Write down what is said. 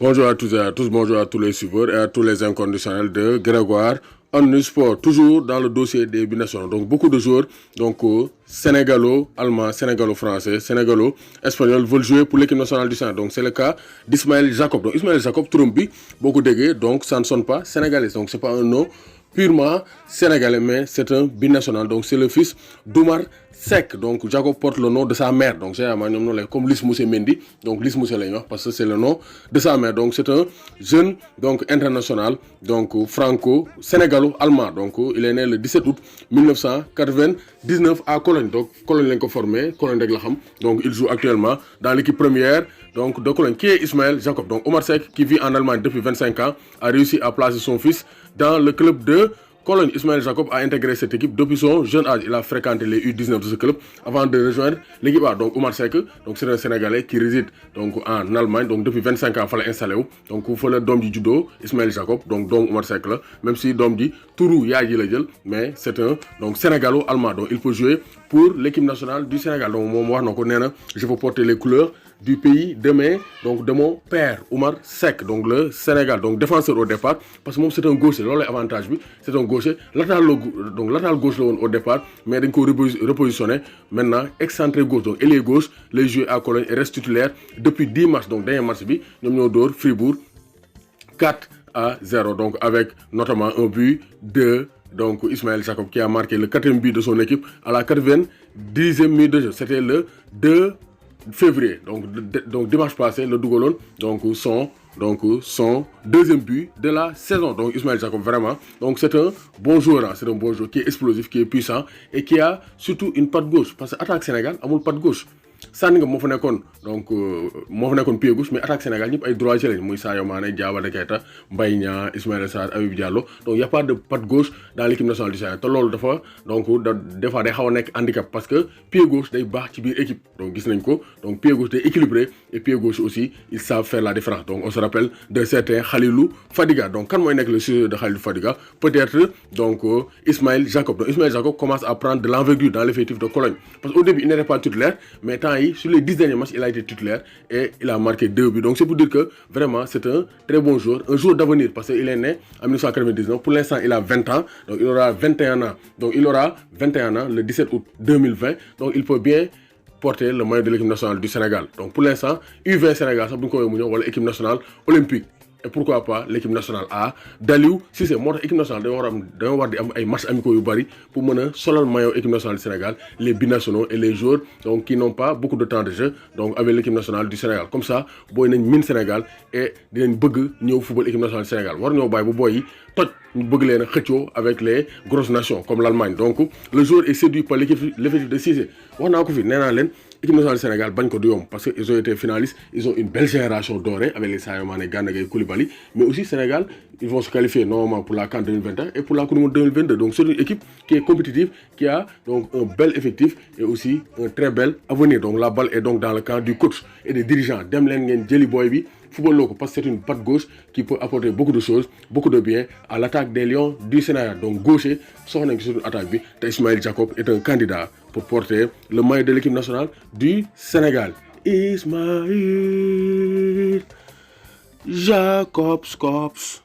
Bonjour à tous et à tous, bonjour à tous les suiveurs et à tous les inconditionnels de Grégoire Omnisport. Toujours dans le dossier des binationaux. Donc beaucoup de joueurs sénégalo-allemands, sénégalo-français, sénégalo-espagnols veulent jouer pour l'équipe nationale du Sénégal. Donc c'est le cas d'Ismaël Jacob. Donc Ismaël Jacob, Trumpi, beaucoup de donc ça ne sonne pas sénégalais. Donc c'est pas un nom purement sénégalais, mais c'est un binational. Donc c'est le fils d'Oumar Seck. Donc Jacob porte le nom de sa mère. Donc c'est comme Lys Moussé Mendy. Donc Lys Moussé parce que c'est le nom de sa mère. Donc c'est un jeune donc international, donc franco-sénégalo-allemand. Donc il est né le 17 août 1999 à Cologne. Donc Cologne l'a formé, Cologne de Glaham. Donc il joue actuellement dans l'équipe première donc de Cologne, qui est Ismaël Jacob. Donc Oumar Seck, qui vit en Allemagne depuis 25 ans, a réussi à placer son fils dans le club de Cologne. Ismaël Jacob a intégré cette équipe depuis son jeune âge. Il a fréquenté les U19 de ce club avant de rejoindre l'équipe A. Donc Oumar Seck, donc c'est un Sénégalais qui réside donc en Allemagne. Donc depuis 25 ans, il fallait installer. Donc il faut le dom du judo, Ismaël Jacob, donc dom Oumar Seck là. Même si dom dit Tourou Yaji le gel, mais c'est un donc sénégalo-allemand. Donc il peut jouer pour l'équipe nationale du Sénégal. Donc moi je veux porter les couleurs du pays donc de mon père Oumar Seck, donc le Sénégal, donc défenseur au départ, parce que moi c'est un gaucher, l'avantage c'est un gaucher, latéral gauche au départ, mais il faut repositionner maintenant excentré gauche, donc ailier gauche, les joueurs à Cologne et reste titulaire depuis 10 mars, donc dernier match bi, nous avons Fribourg 4-0, donc avec notamment un but de donc Ismaël Jacob qui a marqué le 4e but de son équipe à la 90e minute de jeu. C'était le 2 février. Donc dimanche passé, le Dougalon, donc son 2e but de la saison. Donc Ismaël Jacob, vraiment. Donc c'est un bon joueur, c'est un bon joueur qui est explosif, qui est puissant et qui a surtout une patte gauche. Parce que attaque Sénégal, a une patte gauche. Sandinga moo fa nekkoon donc moo fa nekkoon pied gauche, mais attaque Sénégal ñëpp ay droitier lañ muy Sadio Mané, Diaba Keita, Mbaye Niang, Ismaïla Sarr, Habib Diallo. Donc il y a pas de patte gauche dans l'équipe nationale du Sénégal. Te loolu dafa donc des fois day xaw a nekk handicap parce que pied gauche day baax ci biir équipe. Donc gis nañ ko donc pied gauche day équilibré et pied gauche aussi ils savent faire la différence. Donc on se rappelle de certains Khalilou Fadiga. Donc quand mooy nekk le sujet de Khalilou Fadiga, peut-être donc Ismaël Jacob. Donc Ismaël Jacob commence à prendre de l'envergure dans l'effectif de Cologne. Parce qu'au début il n'était pas titulaire, mais sur les 10 derniers matchs, il a été titulaire et il a marqué 2 buts. Donc c'est pour dire que vraiment c'est un très bon joueur, un joueur d'avenir parce qu'il est né en 1999. Pour l'instant, il a 20 ans, donc il aura 21 ans. Donc il aura 21 ans le 17 août 2020. Donc il peut bien porter le maillot de l'équipe nationale du Sénégal. Donc pour l'instant, U20 Sénégal, ça ou l'équipe nationale olympique. Et pourquoi pas l'équipe nationale A Daliou si c'est mon équipe nationale dañoo war di am ay matchs amicaux yu bari pour mener solal maillot équipe nationale du Sénégal, les binationaux et les joueurs donc qui n'ont pas beaucoup de temps de jeu donc avec l'équipe nationale du Sénégal. Comme ça boy nañ min Sénégal et dinañ bëgg ñëw football équipe nationale du Sénégal war ñoo bàyyi bu boy yi toj ñu bëgg leen a xëccoo avec les grosses nations comme l'Allemagne. Donc le joueur est séduit par l'effectif de Cissé. Wax naa ko fi nee naa leen équipe nationale du Sénégal bañ ko du yomb parce qu'ils ont été finalistes, ils ont une belle génération dorée avec les Sadio Mané, Gana Gueye, Koulibaly, mais aussi Sénégal, ils vont se qualifier normalement pour la CAN 2021 et pour la Coupe du Monde 2022. Donc c'est une équipe qui est compétitive, qui a donc un bel effectif et aussi un très bel avenir. Donc la balle est donc dans le camp du coach et des dirigeants. Dem len ngeen jëli boy bi football loco parce que c'est une patte gauche qui peut apporter beaucoup de choses, beaucoup de bien à l'attaque des Lions du Sénégal. Donc gaucher, soxna ngi sur une attaque bi, Ismaël Jacob est un candidat pour porter le maillot de l'équipe nationale du Sénégal. Ismaël Jacob Scops.